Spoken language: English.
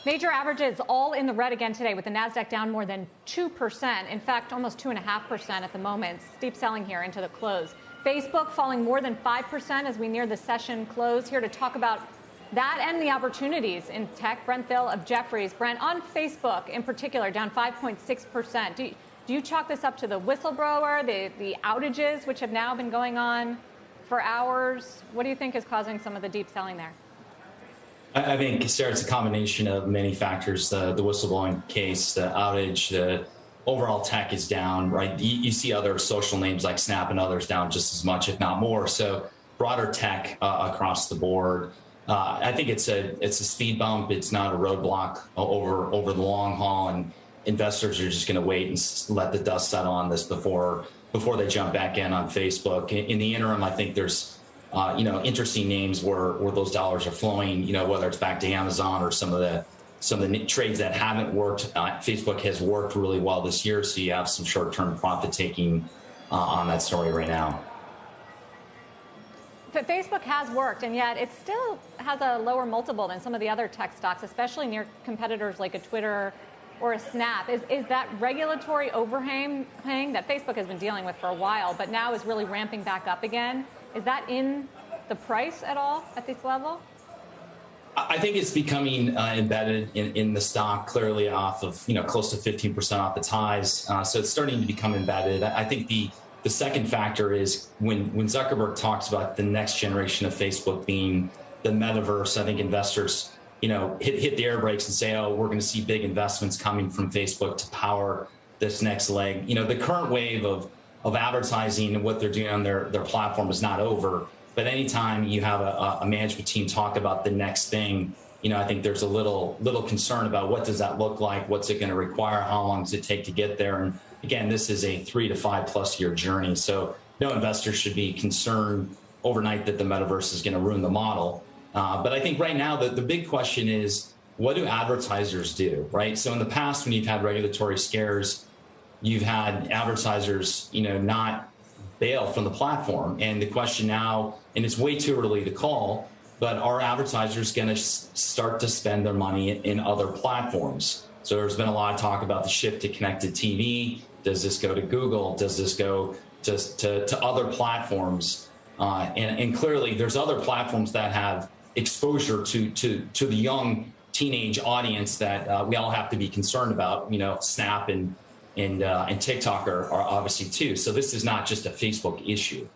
Major averages all in the red again today, with the Nasdaq down more than 2%. In fact, almost 2.5% at the moment. Steep selling here into the close. Facebook falling more than 5% as we near the session close. Here to talk about that and the opportunities in tech, Brent Thill of Jefferies. Brent, on Facebook in particular, down 5.6%. Do you chalk this up to the whistleblower, the outages, which have now been going on for hours? What do you think is causing some of the deep selling there? I think, Sarah, it's a combination of many factors. The whistleblowing case, the outage, the overall tech is down, right? You see other social names like Snap and others down just as much, if not more. So broader tech across the board. I think it's a speed bump. It's not a roadblock over the long haul, and investors are just going to wait and let the dust settle on this before they jump back in on Facebook. In the interim, I think there's interesting names where those dollars are flowing, whether it's back to Amazon or some of the trades that haven't worked. Facebook has worked really well this year, so you have some short-term profit taking on that story right now. But Facebook has worked, and yet it still has a lower multiple than some of the other tech stocks, especially near competitors like a Twitter or a Snap. Is that regulatory overhang that Facebook has been dealing with for a while, but now is really ramping back up again? Is that in the price at all at this level? I think it's becoming embedded in the stock, clearly off of, close to 15% off its highs. So it's starting to become embedded. I think the second factor is when Zuckerberg talks about the next generation of Facebook being the metaverse, I think investors, hit the air brakes and say, oh, we're going to see big investments coming from Facebook to power this next leg. The current wave of advertising and what they're doing on their platform is not over. But anytime you have a management team talk about the next thing, I think there's a little concern about what does that look like? What's it going to require? How long does it take to get there? And again, this is a 3 to 5+ year journey. So no investor should be concerned overnight that the metaverse is going to ruin the model. But I think right now the big question is, what do advertisers do, right? So in the past, when you've had regulatory scares, you've had advertisers, not bail from the platform. And the question now, and it's way too early to call, but are advertisers going to start to spend their money in other platforms? So there's been a lot of talk about the shift to connected TV. Does this go to Google? Does this go to other platforms? And clearly there's other platforms that have exposure to the young teenage audience that we all have to be concerned about. Snap and TikTok are obviously too. So this is not just a Facebook issue.